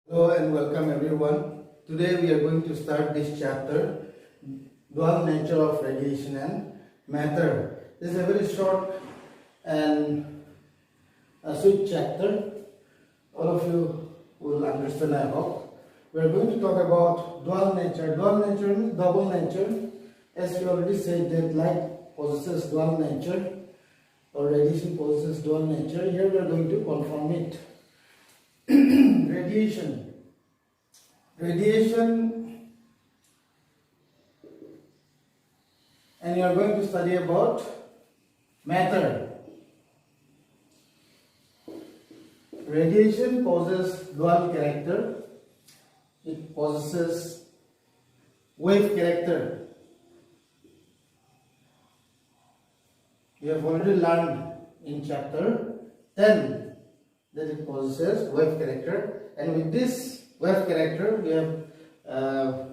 Hello and welcome everyone. Today we are going to start this chapter, Dual Nature of Radiation and Matter. This is a very short and sweet chapter. All of you will understand, I hope. We are going to talk about dual nature. Dual nature means double nature. As we already said that light possesses dual nature or radiation possesses dual nature. Here we are going to confirm it. Radiation, and you are going to study about matter. Radiation possesses dual character. It possesses wave character. We have already learned in chapter 10 that it possesses wave character, and with this wave character we have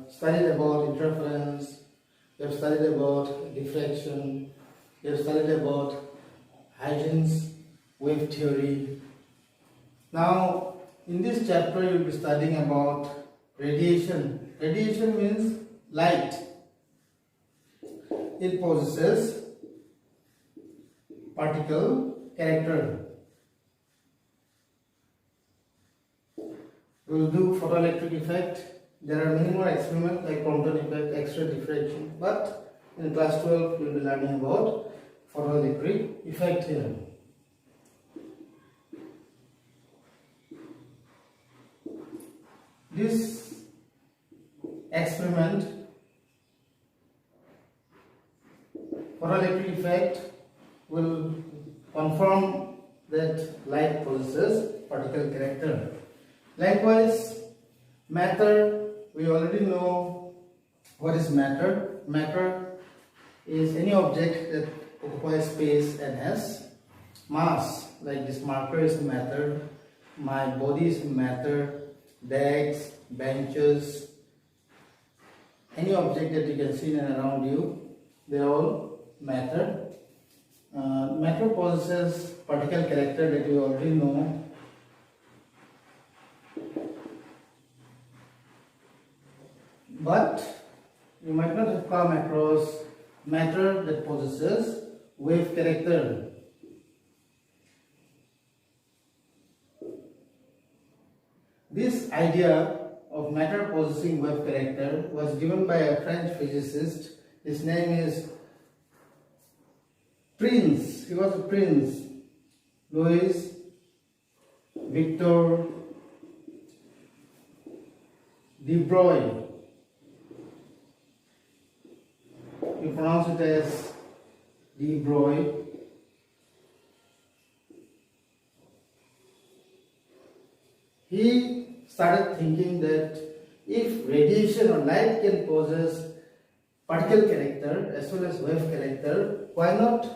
studied about interference, we have studied about diffraction, we have studied about Huygens wave theory. Now in this chapter you will be studying about radiation. Radiation means light. It possesses particle character. We will do photoelectric effect. There are many more experiments like quantum effect, X-ray diffraction, but in class 12 we will be learning about photoelectric effect here. This experiment, photoelectric effect, will confirm that light possesses particle character. Likewise, matter, we already know what is matter. Matter is any object that occupies space and has mass. Like this marker is matter, my body is matter, bags, benches, any object that you can see in and around you, they are all matter. Matter possesses particle character that you already know. But you might not have come across matter that possesses wave character. This idea of matter possessing wave character was given by a French physicist. His name is Prince. He was a prince. Louis Victor de Broglie. You pronounce it as de Broglie. He started thinking that if radiation or light can possess particle character as well as wave character, why not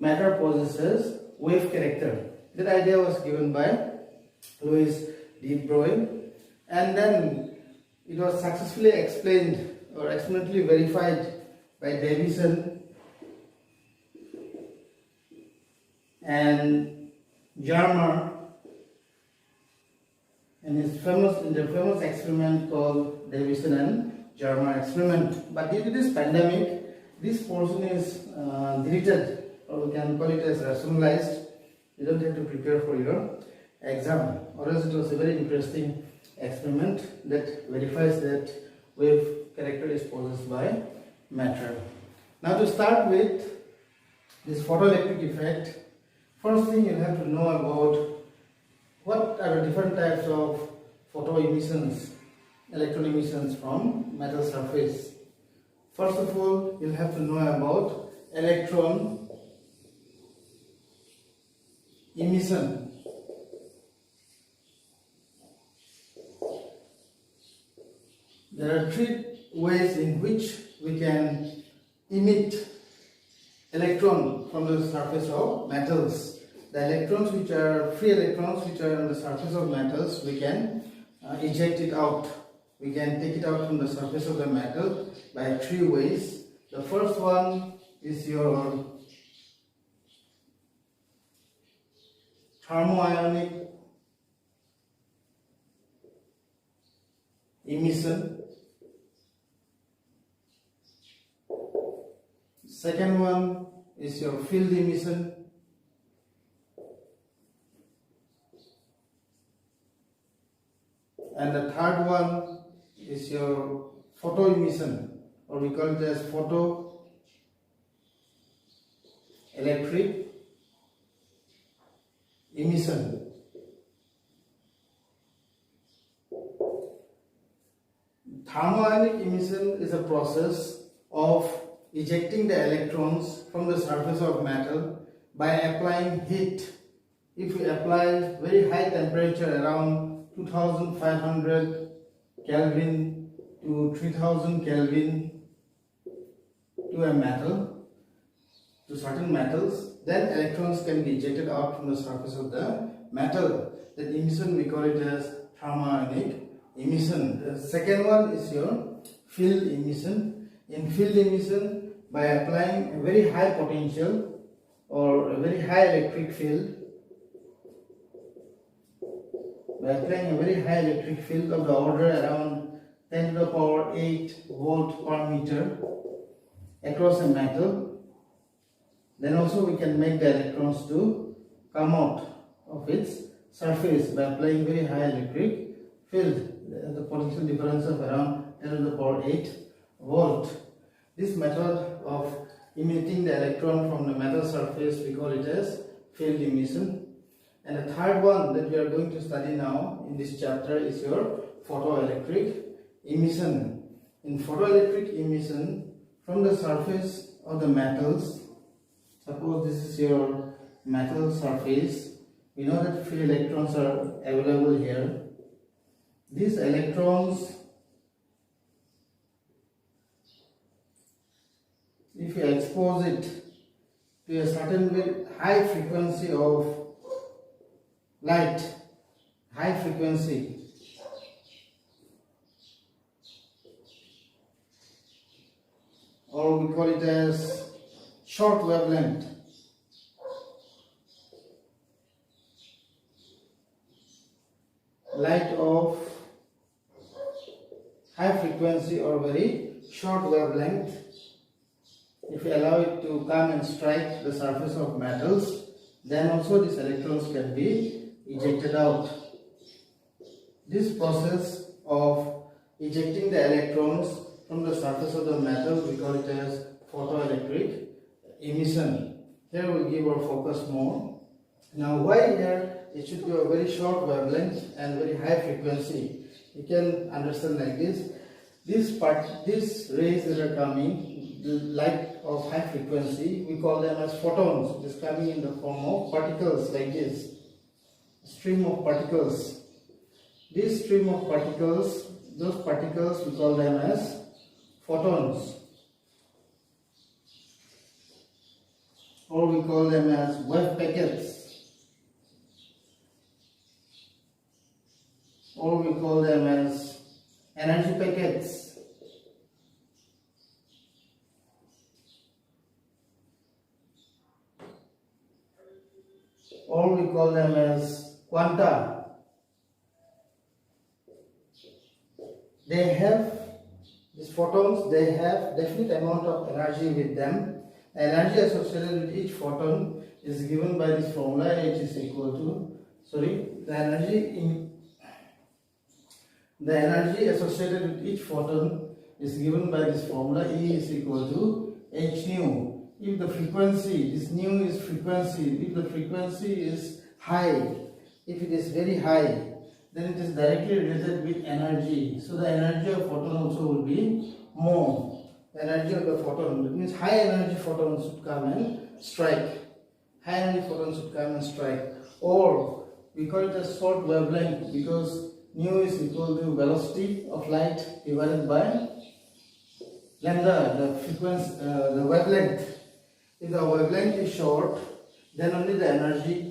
matter possesses wave character? That idea was given by Louis de Broglie, and then it was successfully explained or experimentally verified by Davison and Jarmer in the famous experiment called Davison and Jarmer experiment. But due to this pandemic, this portion is deleted, or we can call it as rationalized. You don't have to prepare for your exam. Or else it was a very interesting experiment that verifies that wave character is possessed by matter. Now to start with this photoelectric effect, first thing you have to know about what are the different types of photo emissions, electron emissions from metal surface. First of all, you'll have to know about electron emission. There are three ways in which we can emit electron from the surface of metals. The electrons which are free electrons which are on the surface of metals, we can eject it out. We can take it out from the surface of the metal by three ways. The first one is your thermoionic emission. Second one is your field emission. And the third one is your photo emission, or we call it as photoelectric emission. Thermoionic emission is a process of ejecting the electrons from the surface of metal by applying heat. If we apply very high temperature around 2500 Kelvin to 3000 Kelvin to a metal, to certain metals, then electrons can be ejected out from the surface of the metal. That emission we call it as thermoionic emission. The second one is your field emission. In field emission, by applying a very high potential or a very high electric field, by applying a very high electric field of the order around 10 to the power 8 volt per meter across a metal, then also we can make the electrons to come out of its surface by applying very high electric field. The potential difference of around 10 to the power 8 volt. This method of emitting the electron from the metal surface, we call it as field emission. And the third one that we are going to study now in this chapter is your photoelectric emission. In photoelectric emission, from the surface of the metals, suppose this is your metal surface, we know that free electrons are available here. These electrons, if you expose it to a certain high frequency of light, high frequency, or we call it as short wavelength, light of high frequency or very short wavelength, if you allow it to come and strike the surface of metals, then also these electrons can be ejected out. This process of ejecting the electrons from the surface of the metal, we call it as photoelectric emission. Here we'll give our focus more. Now why here it should be a very short wavelength and very high frequency? You can understand like this. These rays that are coming, the light of high frequency, we call them as photons. It is coming in the form of particles like this. Stream of particles. This stream of particles, those particles we call them as photons, or we call them as wave packets, or we call them as energy packets, or we call them as quanta. These photons, they have definite amount of energy with them. The energy associated with each photon is given by this formula. H is equal to, the energy associated with each photon is given by this formula. E is equal to h nu. If the frequency, this nu is frequency, if the frequency is high, if it is very high, then it is directly related with energy. So the energy of photon also will be more. The energy of the photon, that means high energy photons should come and strike. High energy photons should come and strike. Or we call it a short wavelength because nu is equal to velocity of light divided by lambda, the frequency, the wavelength. If the wavelength is short, then only the energy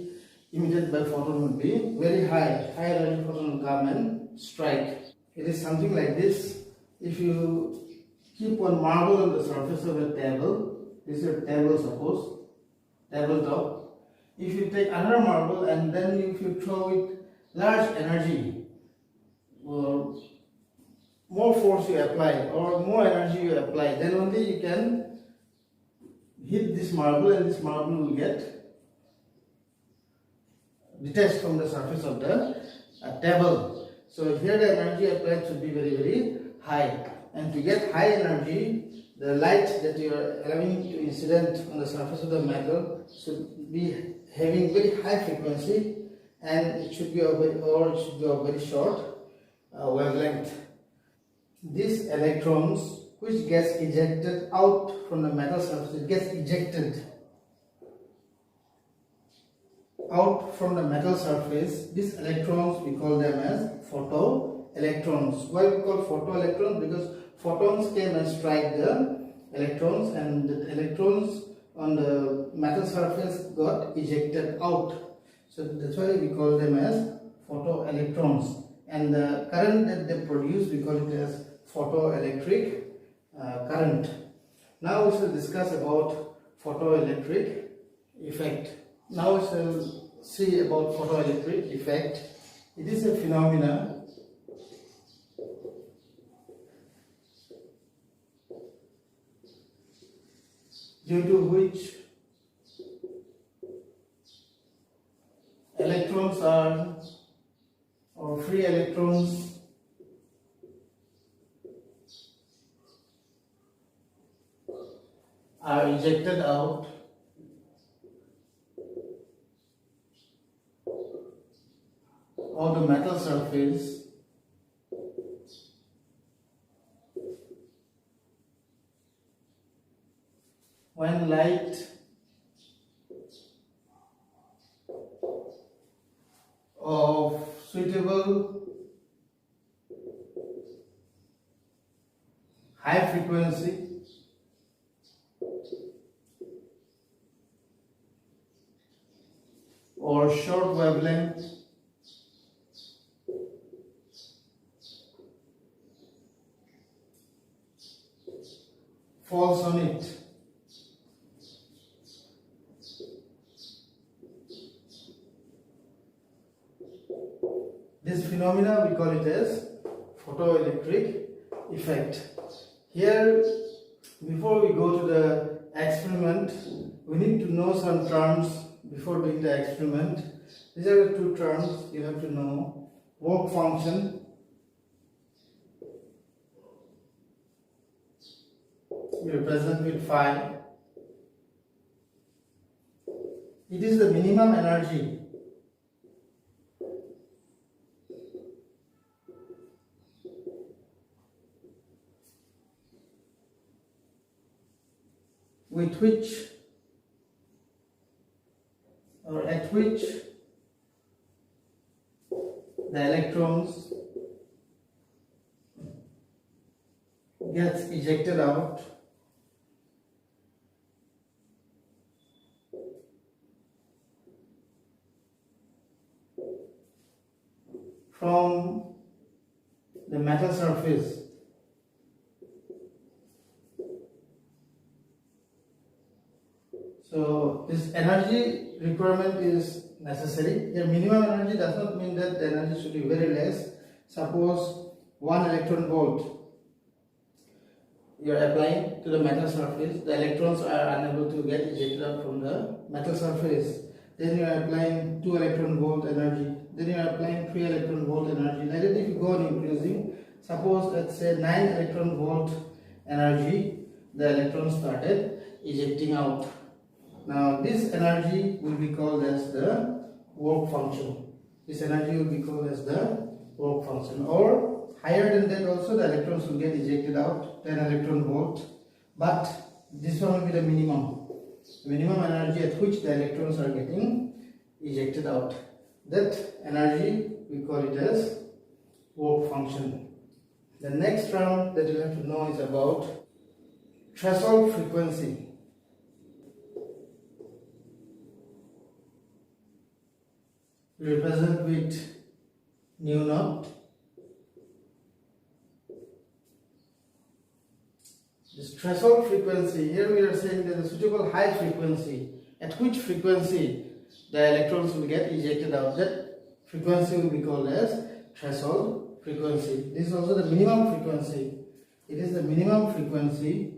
emitted by photon will be very high. High energy photon will come and strike. It is something like this. If you keep one marble on the surface of a table, this is a table, suppose, tabletop. If you take another marble and then if you throw it large energy, more force you apply or more energy you apply, then only you can hit this marble and this marble will get detached from the surface of the table. So here the energy applied should be very high, and to get high energy, the light that you are allowing to incident on the surface of the metal should be having very high frequency, and it should be of very short wavelength. These electrons which gets ejected out from the metal surface, it gets ejected out from the metal surface. These electrons, we call them as photoelectrons. Why we call photoelectrons? Because photons came and strike the electrons, and the electrons on the metal surface got ejected out. So that's why we call them as photoelectrons. And the current that they produce, we call it as photoelectric current. Now we shall discuss about photoelectric effect. Now we shall see about photoelectric effect. It is a phenomena due to which electrons or free electrons are ejected out of the metal surface when light of suitable high frequency or short wavelength falls on it. This phenomena we call it as photoelectric effect. Here, before we go to the experiment, we need to know some terms before doing the experiment. These are the two terms you have to know. Work function. We represent with phi. It is the minimum energy with which or at which the electrons gets ejected out from the metal surface. So this energy requirement is necessary. Here minimum energy does not mean that the energy should be very less. Suppose 1 electron volt you are applying to the metal surface, the electrons are unable to get ejected out from the metal surface. Then you are applying 2 electron volt energy. Then you are applying 3 electron volt energy. Like that, if you go on increasing, suppose let's say 9 electron volt energy, the electrons started ejecting out. Now this energy will be called as the work function. This energy will be called as the work function. Or higher than that also the electrons will get ejected out, 10 electron volt. But this one will be the minimum. Minimum energy at which the electrons are getting ejected out. That energy we call it as work function. The next term that you have to know is about threshold frequency. We represent with nu naught. This threshold frequency, here we are saying that the suitable high frequency, at which frequency the electrons will get ejected out. That frequency will be called as threshold frequency. This is also the minimum frequency. It is the minimum frequency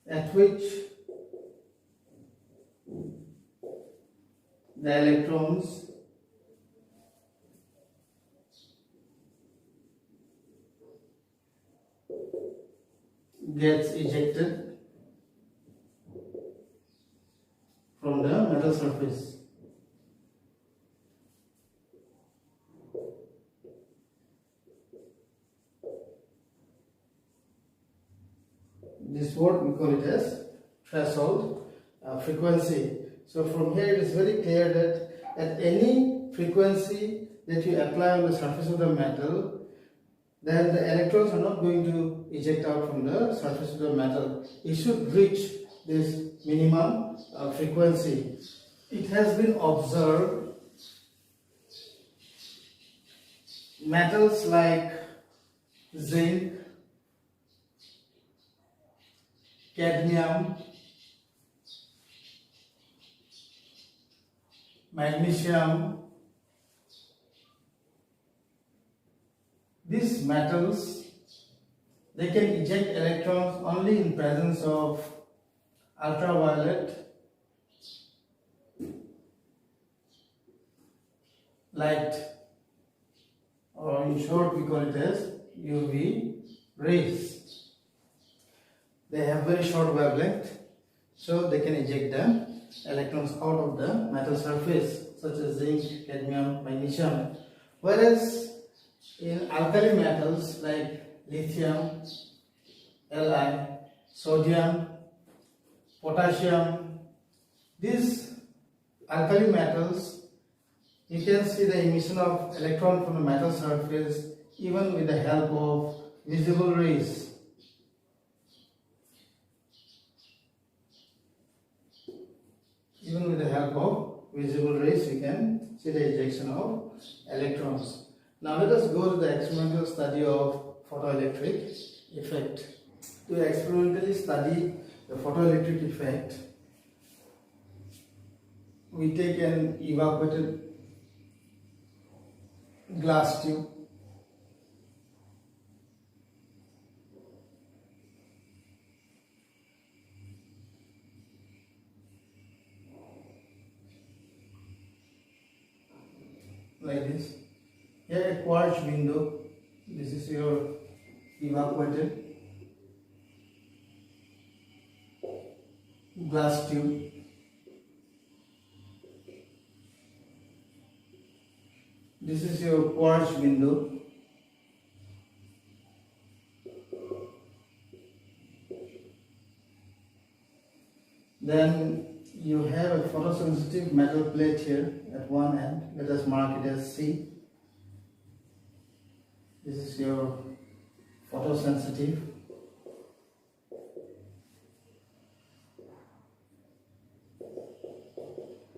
at which the electrons gets ejected from the metal surface. This is what we call it as threshold frequency. So from here it is very clear that at any frequency that you apply on the surface of the metal, then the electrons are not going to eject out from the surface of the metal. It should reach this minimum frequency. It has been observed metals like zinc, cadmium, magnesium, these metals, they can eject electrons only in presence of ultraviolet light, or in short we call it as UV rays. They have very short wavelength, so they can eject the electrons out of the metal surface, such as zinc, cadmium, magnesium. Whereas in alkali metals like lithium, Li, sodium, potassium, these alkali metals, you can see the emission of electron from the metal surface even with the help of visible rays. Even with the help of visible rays, we can see the ejection of electrons. Now let us go to the experimental study of photoelectric effect. To experimentally study the photoelectric effect, we take an evacuated glass tube. Like this. Here a quartz window. This is your evacuated glass tube. This is your quartz window. Then you have a photosensitive metal plate here at one end. Let us mark it as C. This is your photosensitive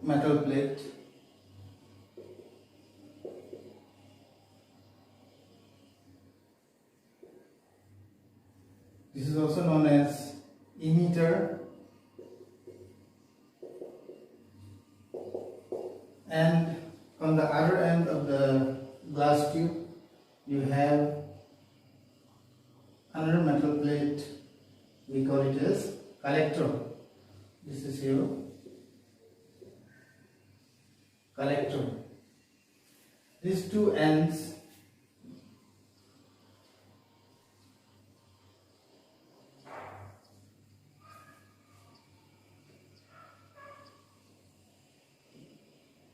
metal plate. This is also known as emitter, and on the other end of the glass tube you have another metal plate. We call it as collector. This is your collector. These two ends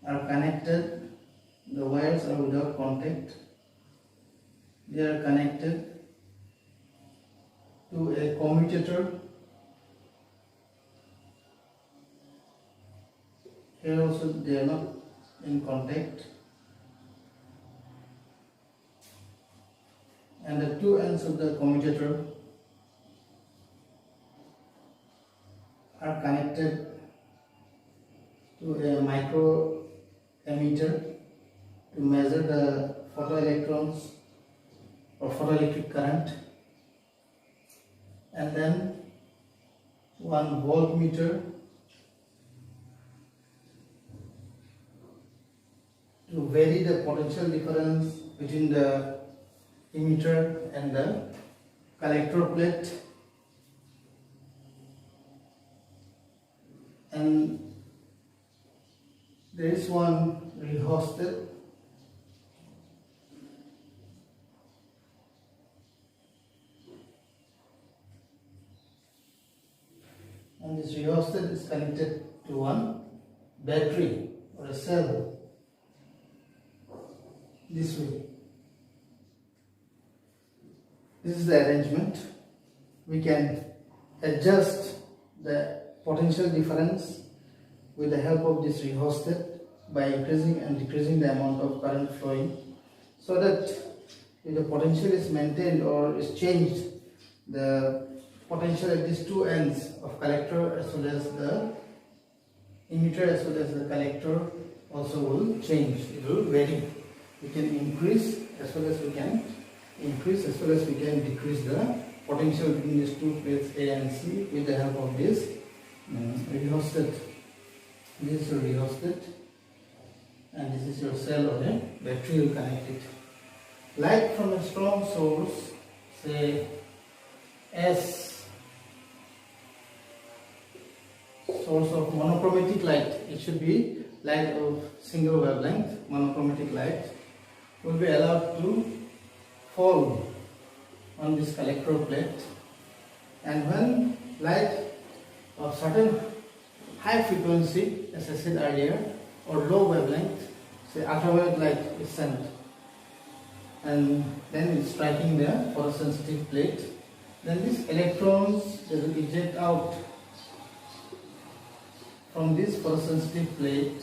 are connected. The wires are without contact. They are connected to a commutator. Here also they are not in contact. And the two ends of the commutator are connected to a micro emitter to measure the photoelectrons or photoelectric current. and then one voltmeter to vary the potential difference between the emitter and the collector plate, and there is one rehosted, and this rehosted is connected to one battery or a cell this way. This is the arrangement. We can adjust the potential difference with the help of this rehosted by increasing and decreasing the amount of current flowing, so that if the potential is maintained or is changed, the potential at these two ends of collector as well as the emitter as well as the collector also will change. It will vary. We can increase as well as we can decrease the potential between these two plates A and C with the help of this rehosted. This is your rehosted, and this is your cell or a battery. Will connect it. Light from a strong source, say S, source of monochromatic light. It should be light of single wavelength. Monochromatic light will be allowed to fall on this collector plate, and when light of certain high frequency, as I said earlier, or low wavelength, say ultraviolet light is sent, and then it's striking the photosensitive plate, then these electrons, they will eject out from this photosensitive plate,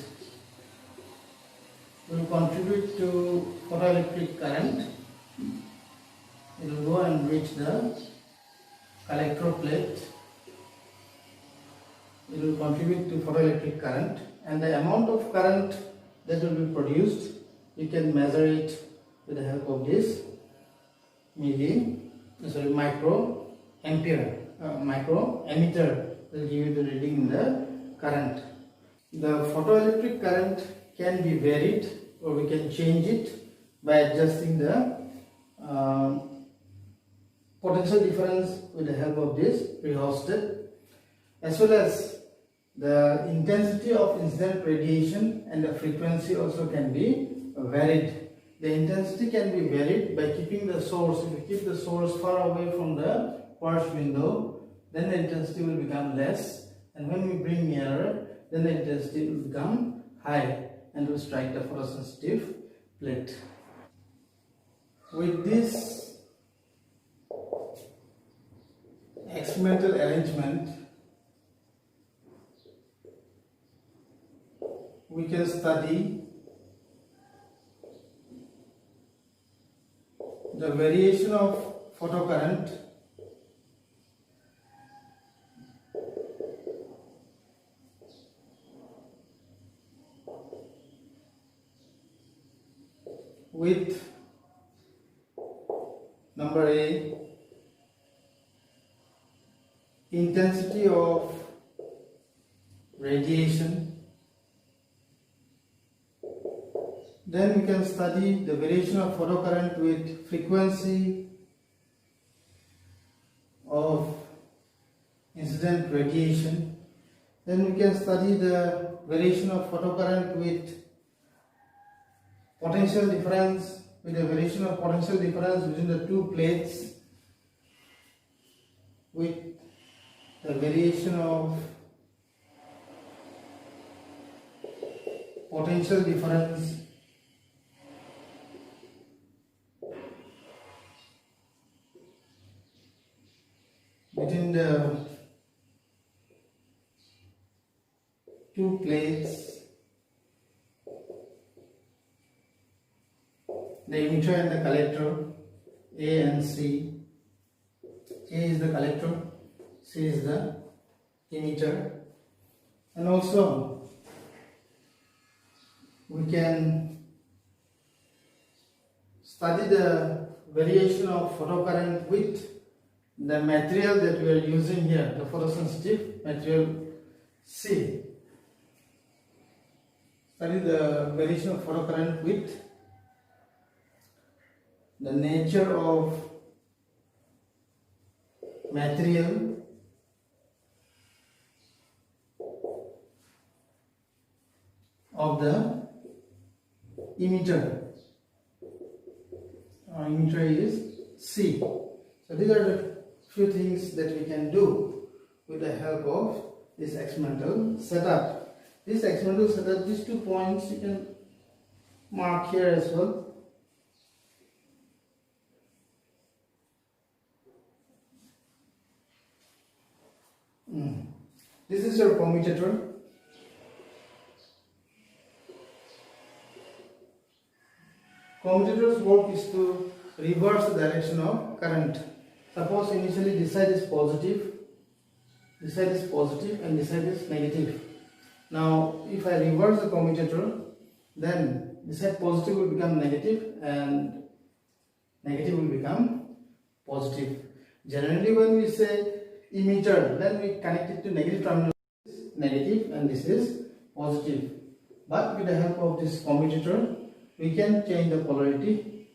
will contribute to photoelectric current. It will go and reach the collector plate. It will contribute to photoelectric current, and the amount of current that will be produced, you can measure it with the help of this micro emitter. Will give you the reading in the current. The photoelectric current can be varied, or we can change it by adjusting the potential difference with the help of this rehosted, as well as the intensity of incident radiation and the frequency also can be varied. The intensity can be varied by keeping the source. If you keep the source far away from the quartz window, then the intensity will become less, and when we bring nearer, then the intensity will become high and will strike the photosensitive plate. With this experimental arrangement, we can study the variation of photocurrent with number A, intensity of radiation. Then we can study the variation of photocurrent with frequency of incident radiation. Then we can study the variation of photocurrent with potential difference, with the variation of potential difference between the two plates, with the variation of potential difference between the two plates, the emitter and the collector, A and C. A is the collector, C is the emitter, and also we can study the variation of photocurrent with the material that we are using here, the photosensitive material C. Study the variation of photocurrent with the nature of material of the emitter. Our emitter is C. So these are the few things that we can do with the help of this experimental setup. This experimental setup, these 2 points you can mark here as well. This is your commutator. Commutator's work is to reverse the direction of current. Suppose initially this side is positive, this side is positive and this side is negative. Now if I reverse the commutator, then this side positive will become negative and negative will become positive. Generally when we say emitter, then we connect it to negative terminal, negative and this is positive. But with the help of this commutator, we can change the polarity,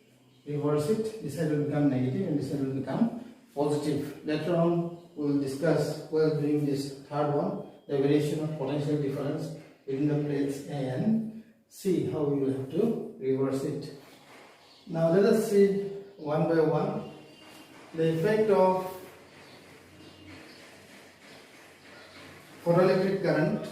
reverse it, this side will become negative and this side will become positive. Later on we will discuss while doing this third one, the variation of potential difference between the plates A and C, how we will have to reverse it. Now let us see one by one the effect of photoelectric current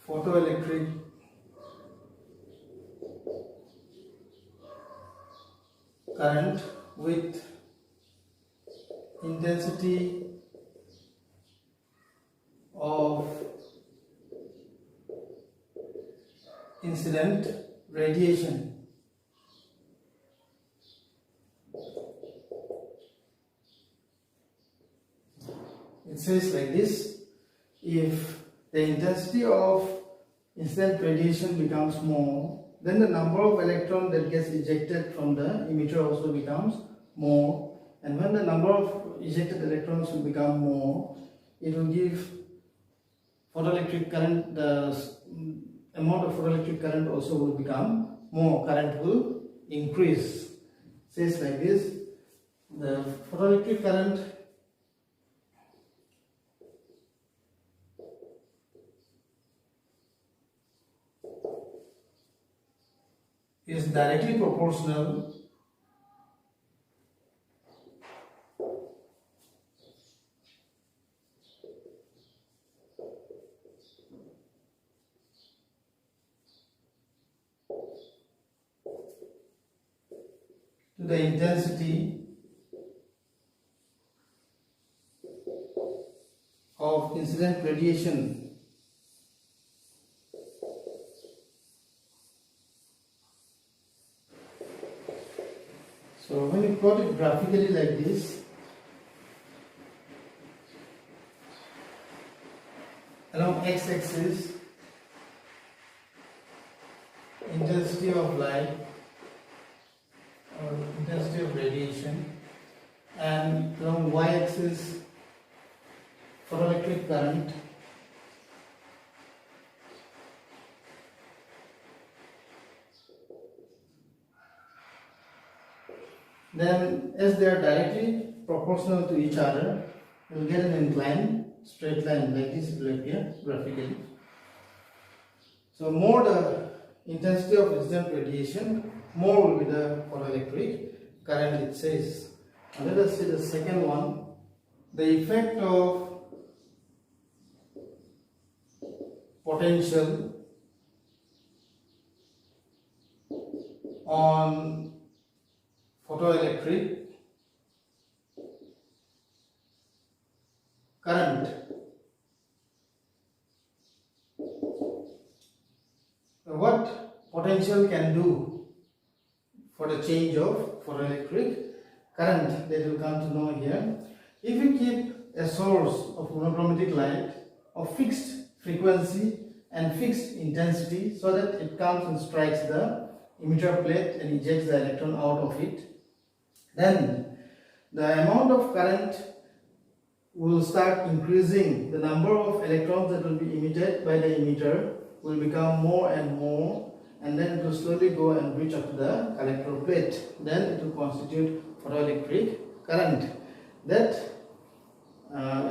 photoelectric current with intensity of incident radiation. It says like this: if the intensity of incident radiation becomes more, then the number of electrons that gets ejected from the emitter also becomes more, and when the number of ejected electrons will become more, it will give photoelectric current, the amount of photoelectric current also will become more, current will increase. It says like this: the photoelectric current is directly proportional to the intensity of incident radiation. So when you plot it graphically like this, along x-axis intensity of light or intensity of radiation, and along y-axis photoelectric current, then as they are directly proportional to each other, you will get an inclined straight line like this. It will appear graphically. So more the intensity of incident radiation, more will be the photoelectric current, it says. Now let us see the second one, the effect of potential on photoelectric current. What potential can do for the change of photoelectric current, that will come to know here. If we keep a source of monochromatic light of fixed frequency and fixed intensity so that it comes and strikes the emitter plate and ejects the electron out of it. Then the amount of current will start increasing. The number of electrons that will be emitted by the emitter will become more and more, and then it will slowly go and reach up to the collector plate. Then it will constitute photoelectric current. That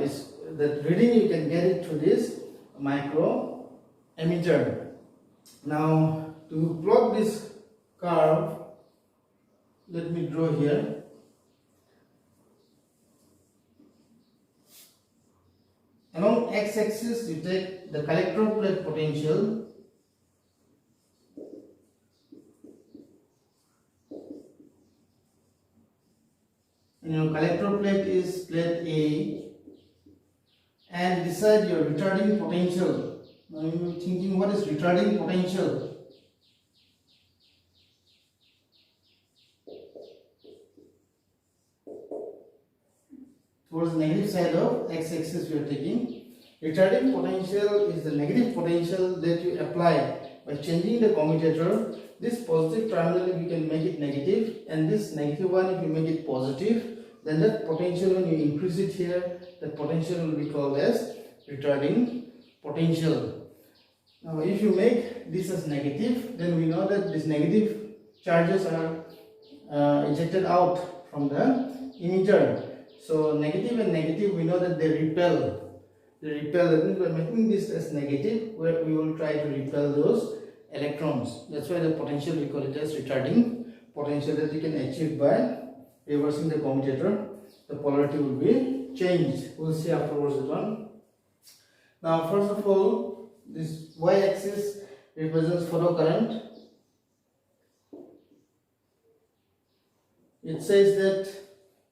is that reading you can get it through this micro emitter. Now to plot this curve, let me draw here. Along x-axis you take the collector plate potential, and your collector plate is plate A, and decide your retarding potential. Now you are thinking, what is retarding potential? Towards the negative side of x-axis we are taking. Retarding potential is the negative potential that you apply by changing the commutator. This positive terminal, if you can make it negative, and this negative one if you make it positive, then that potential, when you increase it here, that potential will be called as retarding potential. Now if you make this as negative, then we know that these negative charges are ejected out from the emitter. So negative and negative, we know that they repel. They repel. That means by making this as negative, where we will try to repel those electrons. That's why the potential, we call it as retarding potential, that you can achieve by reversing the commutator. The polarity will be changed. We'll see afterwards that one. Now first of all, this y-axis represents photocurrent. It says that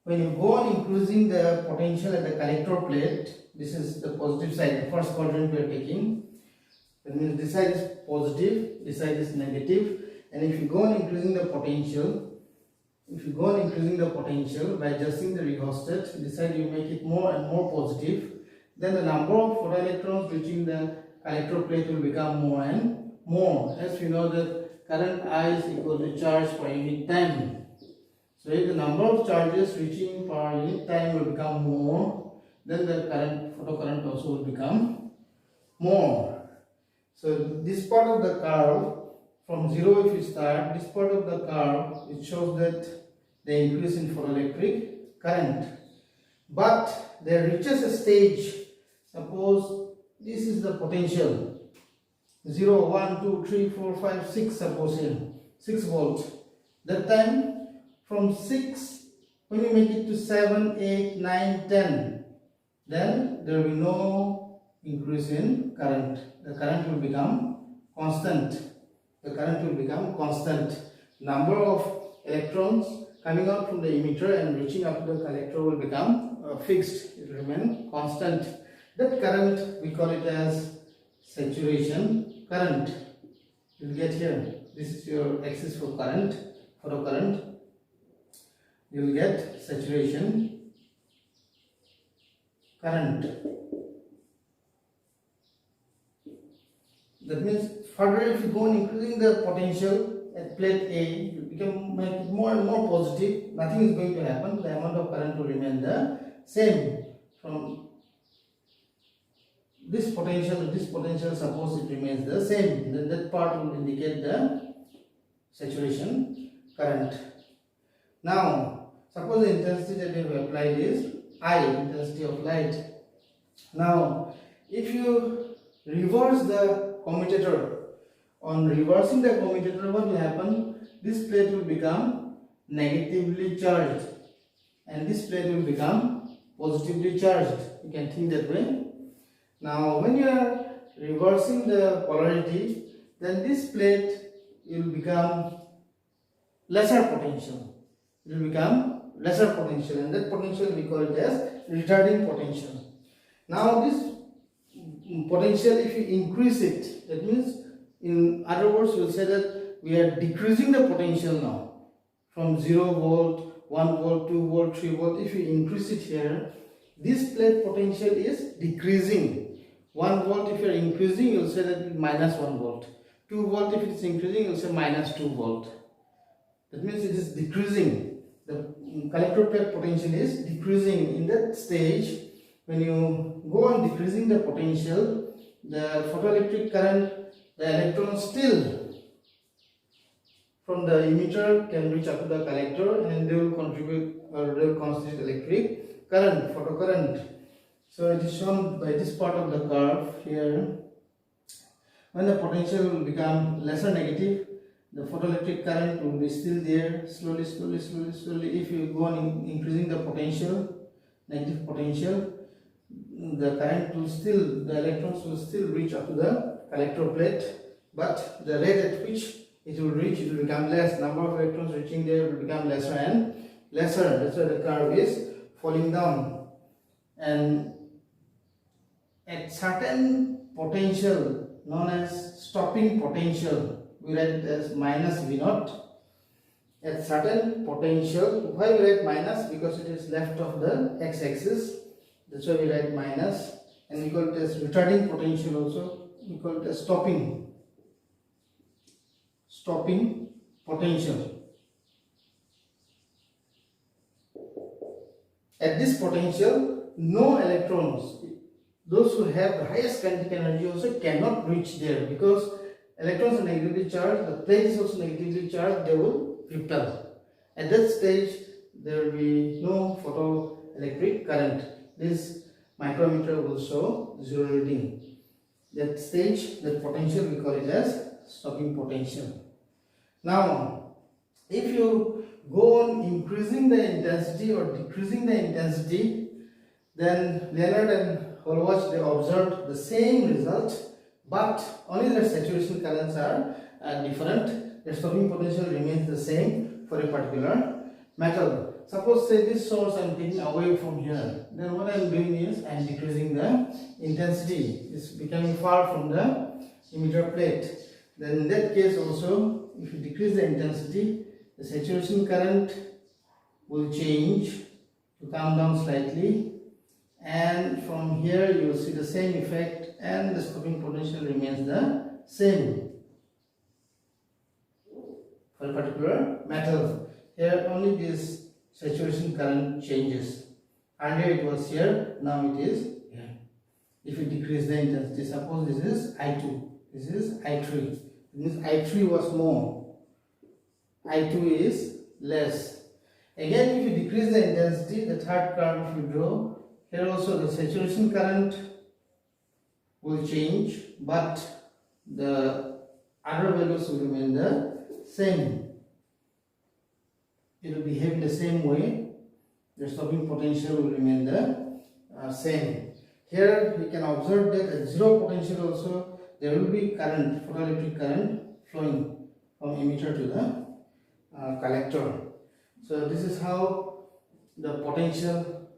when you go on increasing the potential at the collector plate, this is the positive side, the first quadrant we are taking. That means this side is positive, this side is negative, and if you go on increasing the potential, by adjusting the rheostat, this side you make it more and more positive, then the number of photoelectrons reaching the collector plate will become more and more. As we know that current I is equal to charge per unit time. So if the number of charges reaching per unit time will become more, then the photocurrent also will become more. So this part of the curve, from 0 if you start, this part of the curve, it shows that the increase in photoelectric current. But there reaches a stage, suppose this is the potential, 0, 1, 2, 3, 4, 5, 6, suppose here, 6 volts. That time, from 6, when you make it to 7, 8, 9, 10, then there will be no increase in current. The current will become constant. Number of electrons coming out from the emitter and reaching up to the collector will become fixed. It will remain constant. That current, we call it as saturation current. You will get here. This is your axis for current, photocurrent. You will get saturation current. That means further, if you go on increasing the potential at plate A, you make it more and more positive. Nothing is going to happen. The amount of current will remain the same. From this potential to this potential, suppose it remains the same, then that part will indicate the saturation current. Now, suppose the intensity that we have applied is I, intensity of light. Now, if you reverse the commutator, on reversing the commutator, what will happen? This plate will become negatively charged and this plate will become positively charged. You can think that way. Now, when you are reversing the polarity, then this plate will become lesser potential. It will become lesser potential, and that potential we call it as retarding potential. Now, this potential, if you increase it, that means, in other words, we will say that we are decreasing the potential now from 0 volt, 1 volt, 2 volt, 3 volt. If you increase it here, this plate potential is decreasing. 1 volt if you are increasing, you will say that minus 1 volt. 2 volt if it is increasing, you will say minus 2 volt. That means it is decreasing. The collector plate potential is decreasing. In that stage, when you go on decreasing the potential, the photoelectric current, the electrons still from the emitter can reach up to the collector, and they will contribute or they will constitute electric current, photocurrent. So it is shown by this part of the curve here. When the potential will become lesser negative, the photoelectric current will be still there, slowly. If you go on increasing the potential, negative potential, the current will still, the electrons will still reach up to the collector plate, but the rate at which it will reach, it will become less. Number of electrons reaching there will become lesser and lesser. That's why the curve is falling down. And at certain potential known as stopping potential, we write it as minus V naught. At certain potential, why we write minus? Because it is left of the x-axis. That's why we write minus. And we call it as retarding potential also. We call it as stopping potential. At this potential, no electrons, those who have the highest kinetic energy also cannot reach there, because electrons are negatively charged, the plate is also negatively charged, they will repel. At that stage, there will be no photoelectric current. This micrometer will show zero reading. That stage, that potential, we call it as stopping potential. Now, if you go on increasing the intensity or decreasing the intensity, then Leonard and Holwach, they observed the same result, but only their saturation currents are different. The stopping potential remains the same for a particular metal. Suppose say this source I am taking away from here, then what I am doing is I am decreasing the intensity. It's becoming far from the emitter plate. Then in that case also, if you decrease the intensity, the saturation current will change to come down slightly, and from here you will see the same effect, and the stopping potential remains the same for a particular metal. Here only this saturation current changes. Earlier it was here, now it is here. If you decrease the intensity, suppose this is I2, this is I3. It means I3 was more, I2 is less. Again, if you decrease the intensity, the third curve if you draw, here also the saturation current will change, but the other values will remain the same. It will behave in the same way. The stopping potential will remain the same. Here we can observe that at zero potential also there will be current, photoelectric current flowing from emitter to the collector. So this is how the potential,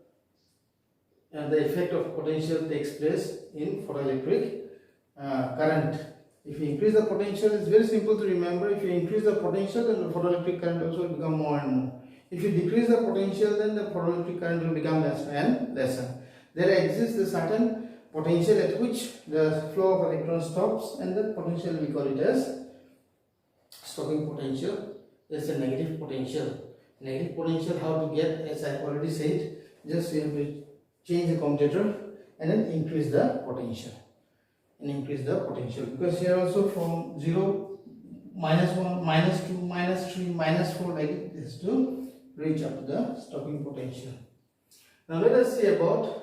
the effect of potential takes place in photoelectric current. If you increase the potential, it's very simple to remember. If you increase the potential, then the photoelectric current also will become more and more. If you decrease the potential, then the photoelectric current will become lesser and lesser. There exists a certain potential at which the flow of electrons stops, and that potential we call it as stopping potential. There's a negative potential. Negative potential, how to get, as I already said, just you have to change the commutator and then increase the potential. Because here also from 0, -1, -2, -3, -4, like this to reach up to the stopping potential. Now let us see about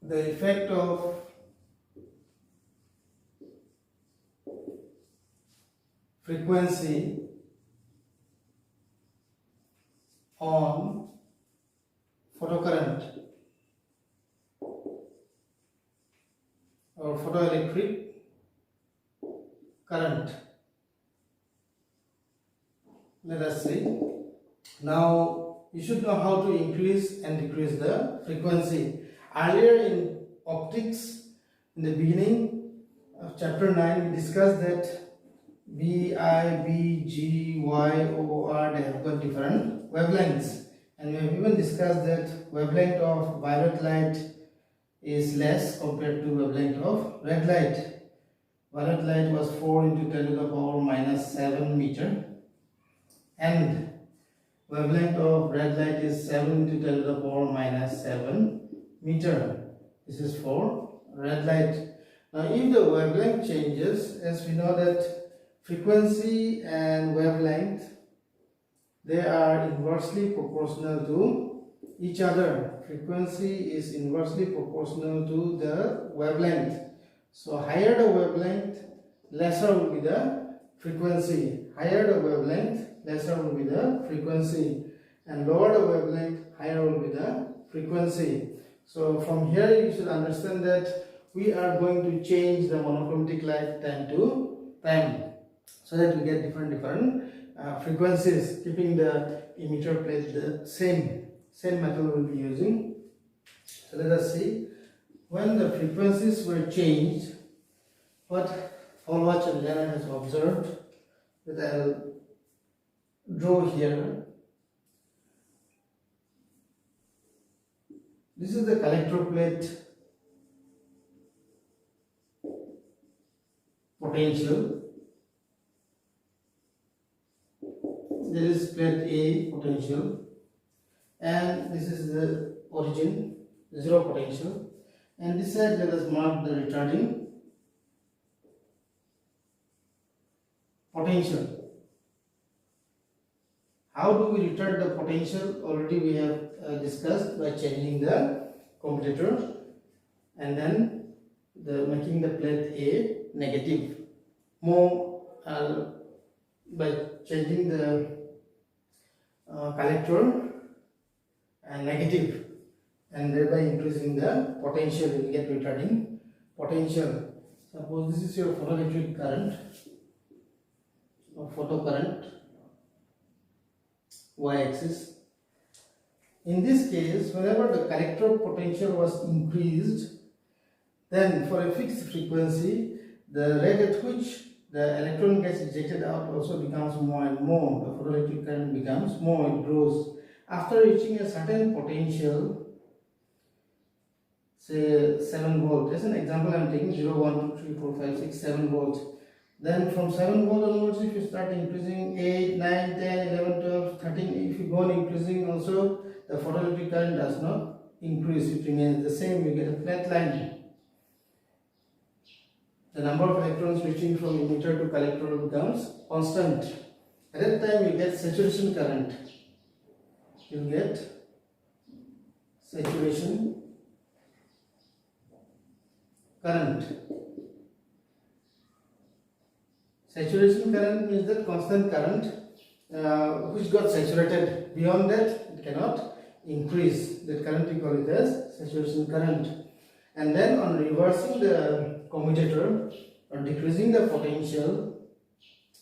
the effect of frequency on photocurrent or photoelectric current. Let us see. Now you should know how to increase and decrease the frequency. Earlier in optics, in the beginning of chapter 9, we discussed that B, I, B, G, Y, O, R, they have got different wavelengths, And we have even discussed that wavelength of violet light is less compared to wavelength of red light. Violet light was 4 into 10 to the power minus 7 meter, and wavelength of red light is 7 into 10 to the power minus 7 meter. This is for red light. Now if the wavelength changes, as we know that frequency and wavelength, they are inversely proportional to each other. Frequency is inversely proportional to the wavelength. So higher the wavelength, lesser will be the frequency. Higher the wavelength, lesser will be the frequency. And lower the wavelength, higher will be the frequency. So from here you should understand that we are going to change the monochromatic light time to time, so that we get different frequencies, keeping the emitter plate the same metal we will be using. So let us see, when the frequencies were changed, what Hallwatch and Leonard has observed, that I will draw here. This is the collector plate potential. There is plate A potential, and this is the origin, 0 potential, and this side let us mark the retarding potential. How do we retard the potential? Already we have discussed, by changing the commutator and then making the plate A negative. More by changing the collector and negative, and thereby increasing the potential, you will get retarding potential. Suppose this is your photoelectric current or photocurrent, y-axis. In this case, whenever the collector potential was increased, then for a fixed frequency, the rate at which the electron gets ejected out also becomes more and more. The photoelectric current becomes more, it grows. After reaching a certain potential, say 7 volt, as an example I am taking 0, 1, 2, 3, 4, 5, 6, 7 volts. Then from 7 volt onwards, if you start increasing 8, 9, 10, 11, 12, 13, if you go on increasing also, the photoelectric current does not increase, it remains the same, you get a flat line. The number of electrons reaching from emitter to collector becomes constant. At that time you get saturation current. You get saturation current. Saturation current means that constant current which got saturated. Beyond that it cannot increase. That current we call it as saturation current. And then on reversing the commutator or decreasing the potential,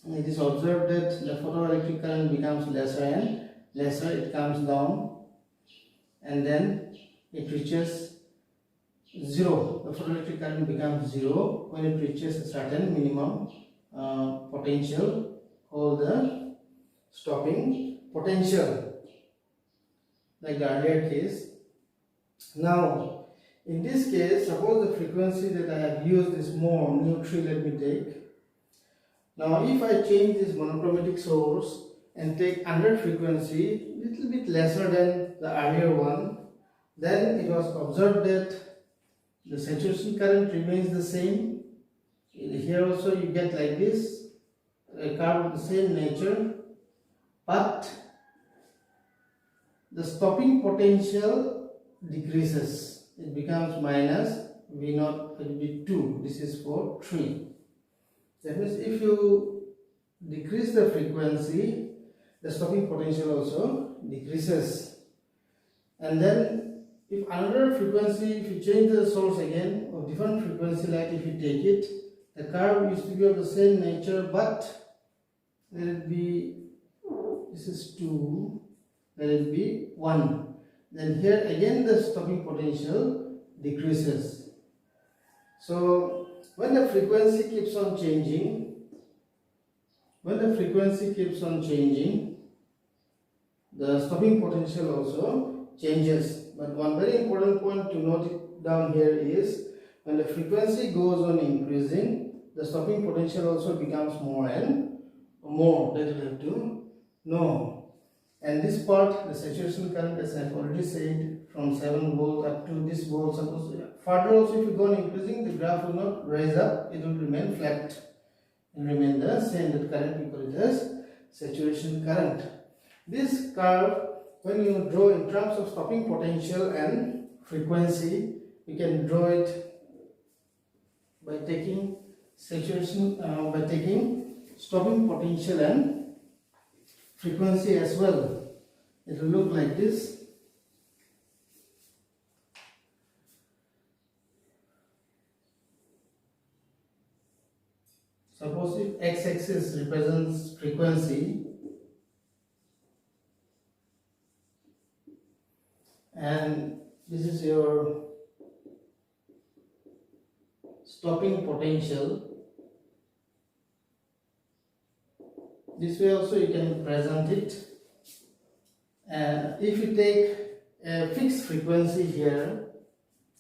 it is observed that the photoelectric current becomes lesser and lesser, it comes down, and then it reaches 0. The photoelectric current becomes 0 when it reaches a certain minimum potential called the stopping potential, like the earlier case. Now in this case, suppose the frequency that I have used is more, mu3 let me take. Now if I change this monochromatic source and take another frequency little bit lesser than the earlier one, then it was observed that the saturation current remains the same. Here also you get like this, a curve of the same nature, but the stopping potential decreases. It becomes minus V0, it will be 2, this is for 3. That means if you decrease the frequency, the stopping potential also decreases. And then if another frequency, if you change the source again of different frequency, like if you take it, the curve used to be of the same nature, but let it be, this is 2, let it be 1. Then here again the stopping potential decreases. So when the frequency keeps on changing, the the stopping potential also changes. But one very important point to note it down here is when the frequency goes on increasing, the stopping potential also becomes more and more. That you have to know. And this part, the saturation current, as I have already said, from 7 volt up to this volt. Suppose further also, if you go on increasing, the graph will not rise up; it will remain flat and remain the same. That current we call it as saturation current. This curve, when you draw in terms of stopping potential and frequency, you can draw it by taking stopping potential and frequency as well. It will look like this. Suppose if x-axis represents frequency and this is your stopping potential, this way also you can present it. And if you take a fixed frequency here,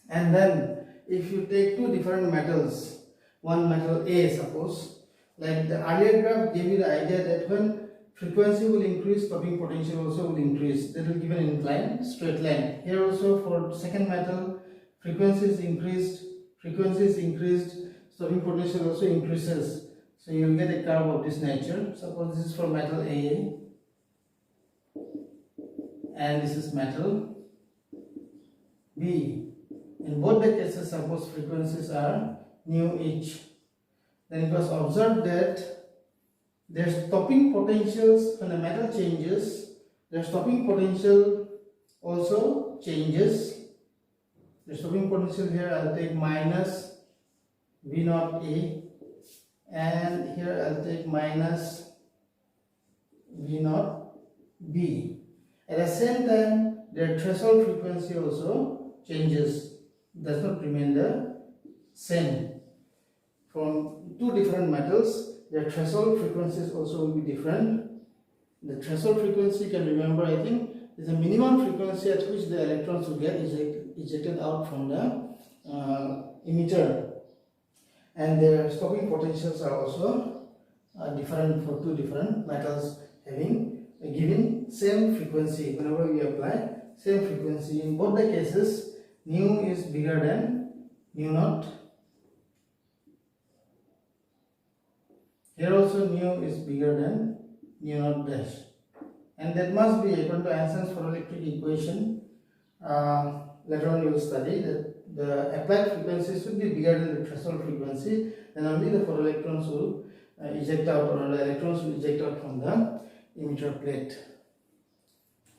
and then if you take two different metals, one metal A, suppose, like the earlier graph gave you the idea that when frequency will increase, stopping potential also will increase. That will give an incline, straight line. Here also for second metal, frequency is increased, stopping potential also increases. So you will get a curve of this nature. Suppose this is for metal A and this is metal B. In both the cases, suppose frequencies are nu each. Then it was observed that their stopping potentials, when the metal changes, their stopping potential also changes. The stopping potential here I'll take minus V naught A, and here I'll take minus V naught B. At the same time, their threshold frequency also changes, does not remain the same. From two different metals, their threshold frequencies also will be different. The threshold frequency, you can remember, I think, is the minimum frequency at which the electrons will get ejected out from the emitter. And their stopping potentials are also different for two different metals having giving same frequency. Whenever we apply same frequency, in both the cases, nu is bigger than nu naught. Here also nu is bigger than nu naught dash, and that must be according to Einstein's photoelectric equation. Later on you will study that the applied frequency should be bigger than the threshold frequency, then only the photoelectrons will eject out, or the electrons will eject out from the emitter plate.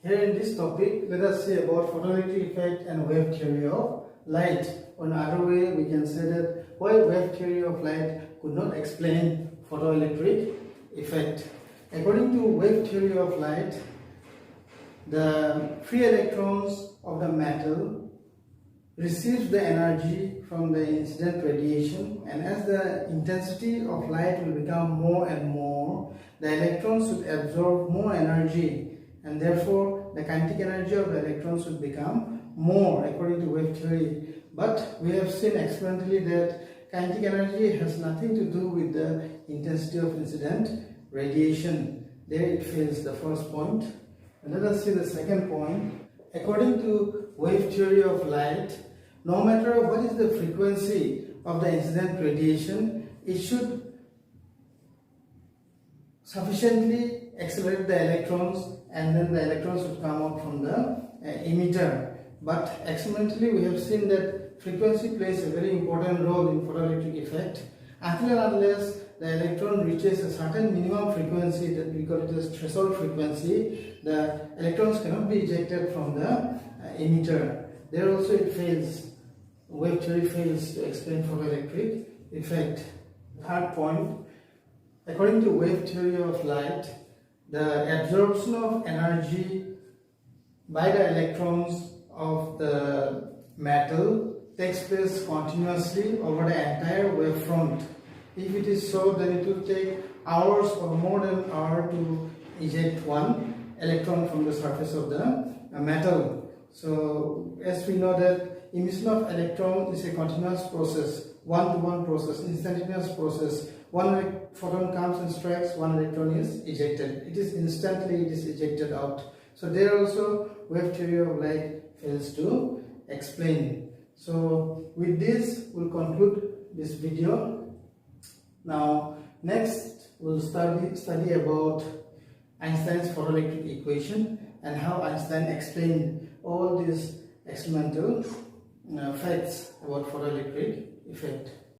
Here in this topic, let us say about photoelectric effect and wave theory of light. On another way, we can say that why wave theory of light could not explain photoelectric effect. According to wave theory of light, the free electrons of the metal receives the energy from the incident radiation, and as the intensity of light will become more and more, the electrons should absorb more energy, and therefore the kinetic energy of the electrons should become more according to wave theory. But we have seen experimentally that kinetic energy has nothing to do with the intensity of incident radiation. There it fails, the first point. And let us see the second point. According to wave theory of light, no matter what is the frequency of the incident radiation, it should sufficiently accelerate the electrons, and then the electrons should come out from the emitter. But experimentally we have seen that frequency plays a very important role in photoelectric effect. Until and unless the electron reaches a certain minimum frequency, that we call it as threshold frequency, the electrons cannot be ejected from the emitter. There also it fails. Wave theory fails to explain photoelectric effect. Third point, according to wave theory of light, the absorption of energy by the electrons of the metal takes place continuously over the entire wavefront. If it is so, then it will take hours or more than an hour to eject one electron from the surface of the metal. So as we know that emission of electron is a continuous process, one-to-one process, instantaneous process. One photon comes and strikes, one electron is ejected. It is instantly, it is ejected out. So there also wave theory of light fails to explain. So with this we'll conclude this video. Now next we'll study about Einstein's photoelectric equation and how Einstein explained all these experimental facts about photoelectric effect.